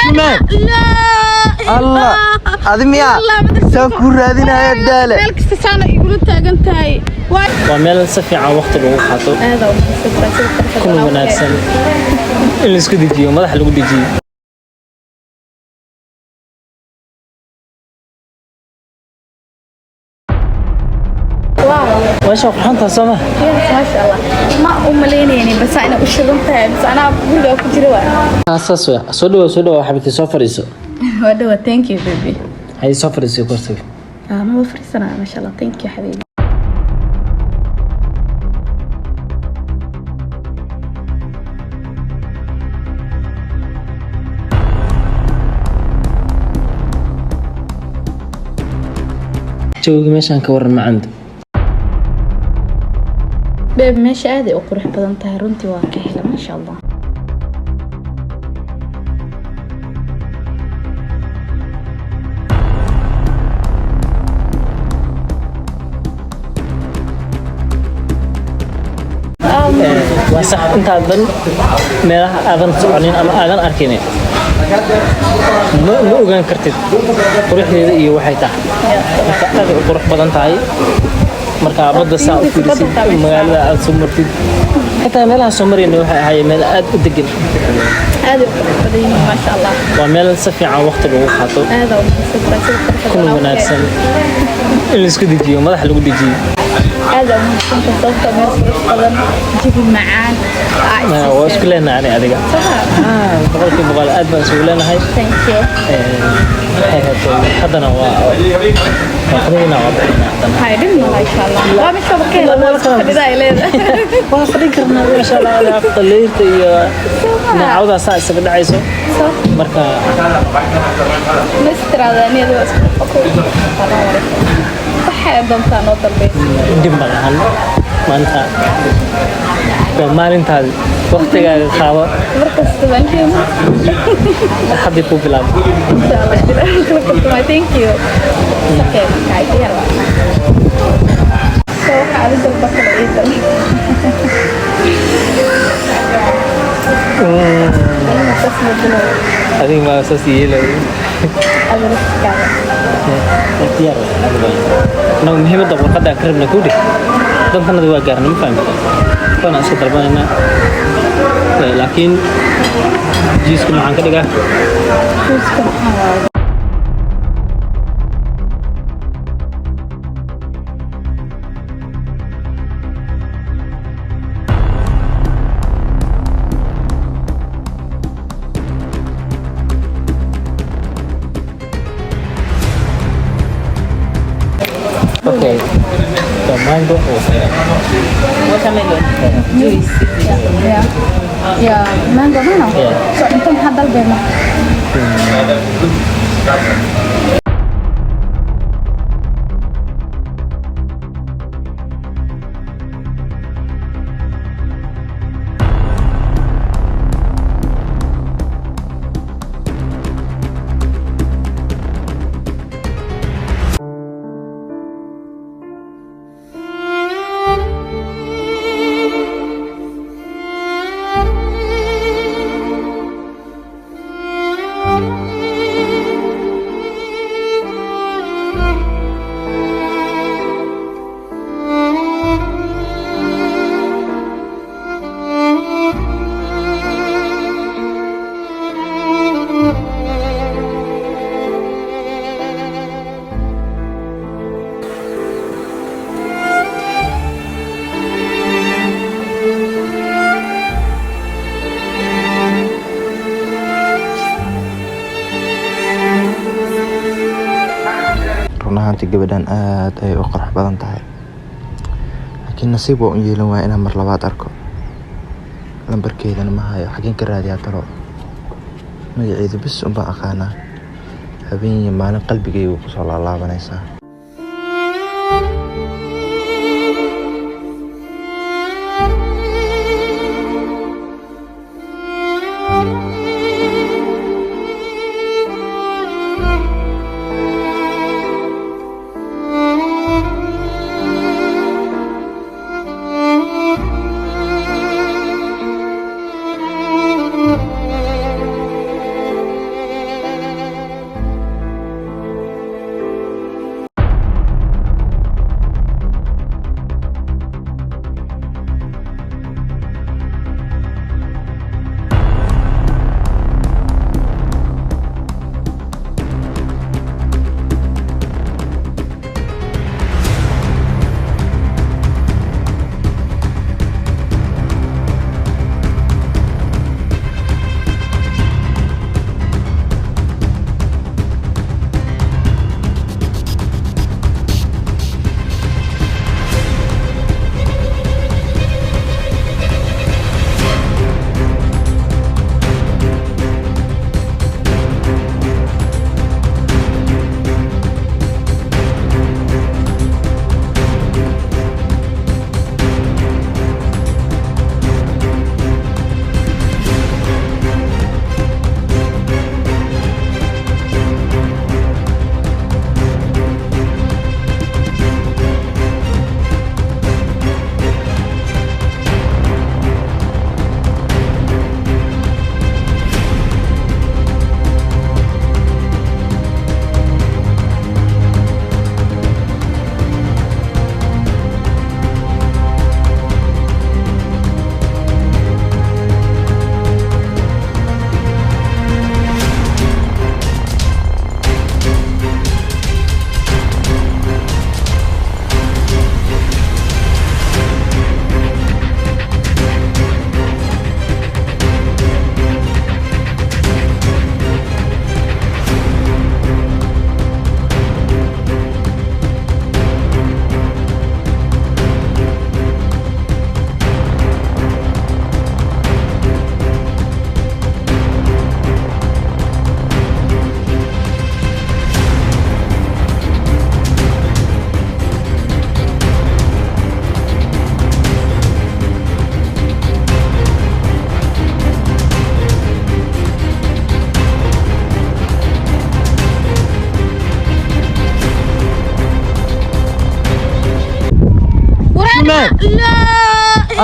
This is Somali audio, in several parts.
اسمع الله أدمية سكر هذه الدالة مالك استسانة يقولوا تاجنتاي ومال سفي عن وقت لو حاطه هذا كل مناسب اللي سكدي جيو ما راح لو دي جي واش وقحنتها سما ما شاء الله ما أمليني يعني بس أنا أشربتها بس أنا بقول لك كتير واحد اساس سودو حبيبتي سفريسو هذا ثانك يو بيبي هي سفريسو كورسي ما بفرق سنة ما شاء الله ثانك يو حبيبي جوجي ماشان كورن ما عنده بيب ماشي عادي وقروح بدن تهرنتي واكهلة ما شاء الله وصح انت اذن meelaha aadan soconin ama aadan arkinin ma ogaan kartid quruxdeeda iyo waxay tahay marka aad u qurux badan tahay marka badda saa u fiirisid magaalada aad soo martid xitaa meelaha soo marayna waxay ahaayeen meel aad u degan هذا بدين ما شاء الله waa meel si fiican waqti lagu qaato هذا كل مناسب اللي isku dejiyo madax lagu dejiyo هذا ممكن تصوت مثلا جيب معان waa isku leenahay ani adiga boqolkiiba boqol aad baan isku leenahay haddana waa qadina هاي دم ما شاء الله لا مش بكير ما بداية ليه waa fadhin karnaa ma sha Allah afdaleeyta iyo naawda saa isaga dhacayso marka مستراداني هذا waxay doontaan oo dalbay dib ma lahan maanta waa maalintaadi waqtigaaga qaado markas tabantiin hadii ku bilaabo thank you okay kaiya so hada dalba kala iidan adiga ma soo siiyay diyaar noo muhiimada warqada karabna ku dhig dantanada waa gaarnaa ma fahmi kana iska dalbanayna laakiin jiiska maxaan ka dhigaa Okay. The mango watermelon juice ya mango mana so itu hadal bema runtii gabadhan aad ay u qurux badan tahay laakiin nasiib waa u yeelan waa inaan mar labaad arko lambarkeedana ma hayo xageen ka raadiyaa talo magaceedu bis un baan aqaanaa habeen iyo maalin qalbigaygu ku soo laalaabanaysaa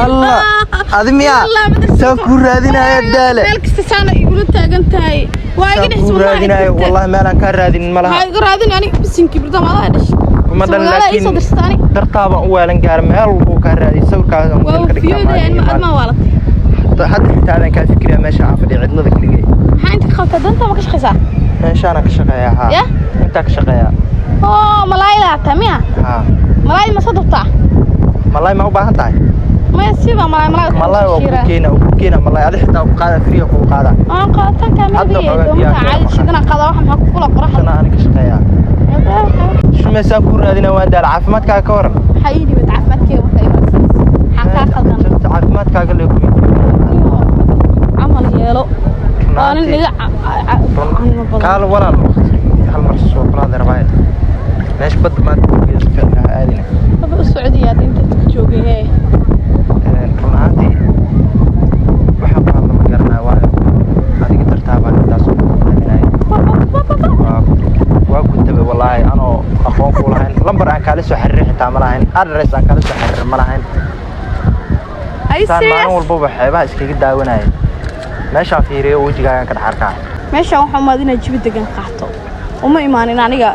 الله هذا مياه سانكو رادين يا دالة مالك استسانا يقولوا تاجنتاي واجد سانكو رادين والله ما لك رادين مالها هاي رادين يعني بس إنك برضه ما هذاش ما دل لكن درتابا ولا نقار مال وكرادي سوق كذا وفيودا يعني ما والله حتى هذا كان فكرة ماشي عافية عدنا ذيك اللي جاي ها أنت خلطة أنت ما كش خسارة إيش أنا كشقيا ها يا أنت كشقيا ملاي لا تميها ها ملاي ما صدقتها ملاي ما هو بعد تاعي ما يسيبها ملاي وكينا ملاي هذا حتى وقاعد فريق وقاعد قاعدة كامل بيه عادي شدنا قاعدة واحد محك كل قرح أنا كشقيا شو ما سانكو رادين وين عافمتك كورن حقيقي بتعافمتك وتايبس حكا خلنا عافمتك قال لي عمل يلو أنا اللي قال ولا الوقت هل مرسو ولا دربايد ليش بد ما تقول فيها هذه طب السعودية أنت تجوجي هي رناتي وحب هذا ما قرنا واحد هذه قدر تابع الناس وكنت والله أنا أخوان كلهن لمبر أنا كالسو حرر حتى ملاهن أدرس أنا كالسو حرر ملاهن أي سان سيريس ما نقول بابا حبا إسكي قد داوناي ماشي في ريو وجهي كان حركة meesha waxaan maadina jibid degan qaato uma imaanin aniga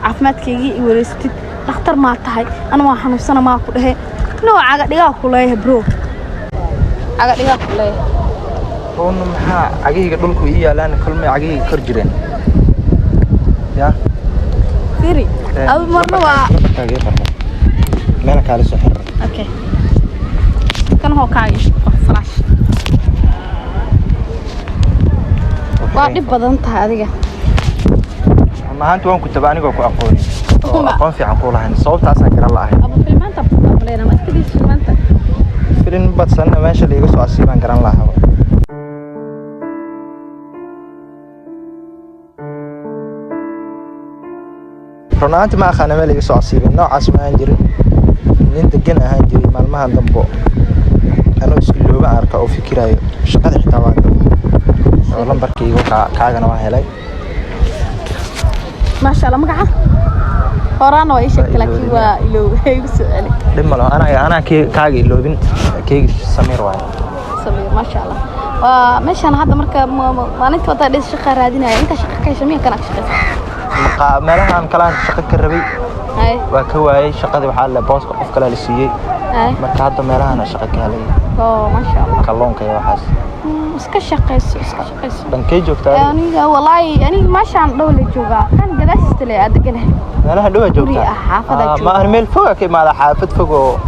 caafimaadkayga i wareystid dhakhtar ma tahay ana waa xanuunsana ma ku dhahay noocaga dhigaa ku leeyahay bro aga dhigaa ku leeyahay oo maxaa agiga dhulku ii yaalaan kulmay agiga kor jireen ya firi aad marna waa meena kala soo xir okay kan hoo kaagi flash waa dib badan tahay adiga ma ahantu waan ku tabaaniga ku aqooni aqoon fiican ku lahayn sababtaas aan garan laahay aba filmaanta qableena ma iska diis filmaanta filin badsan meesha liiga soo asiibaan garan lahaa runaaanti ma aqaan meel liiga soo asiibin noocaas ma ahan jirin nin degan ahaan jiray maalmahan dambo anoo isku looba arka oo fikirayo shaqada xitaa waa lambarkayga kaagana waa helay ما شاء الله مقعة ورانا وإيش لكن ويسأل لما لو أنا كاجي لودين كيج سمير واحد سمير ما شاء الله ومش أنا هذا مركب ما أنت وطا ليش شقة رادينا أنت شقة كيش مين كانك شقة ما لها عن كلام شقة كربي هاي وكواي شقة ذي بحال باص قف كلا للسيء هاي مركب هذا ما لها أنا شقة كهلي ما شاء الله كلون كي وحاس اسكا شقيس بنكي جوكتا يعني والله يعني ما شان دولة جوجا كان جلست لي أدقنه أنا هدوه جوكتا ما أرميل فوق كي ما له حافظ فوق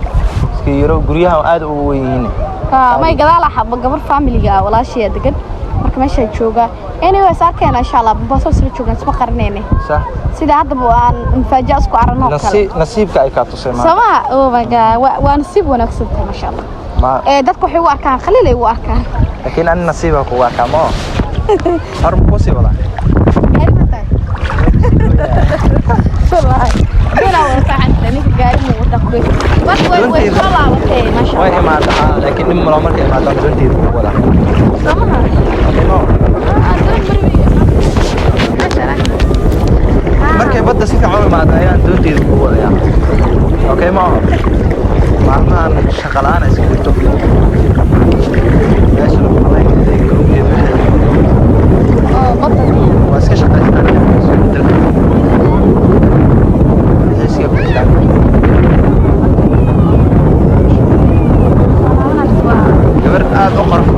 كيرو قريها وعاد وين ما يقدر حب قبر فاميليا ولا شيء أدقن marka meesha jooga anyway saarkeena insha Allah boosas la joogan isma qarneene صح sida hadda aan mufaajac isku aragno kale nasiibka ay ka tusay ma sama oh my god waa nasiib wanaagsan tahay ma sha Allah dadku waxay u arkaan khaliil ay u arkaan laakiin aan nasiibka ku arkaa ma har ma possible ah gaari ma tahay wallahi dina wada saxan aniga gaari ma wada ku bas way sala watay ma sha Allah way ma tahay laakiin nim ma markay ma tahay runtii ku wada sama markay badda si fiican u imaado ayaan doonteeda ku wadaya okay ma maalmahan shaqo la'aan iska jirto meesha lagu malaynaya gruubkeeda badda waa iska shaqaystaan heshiiska ku jiraan gabar aad u qorf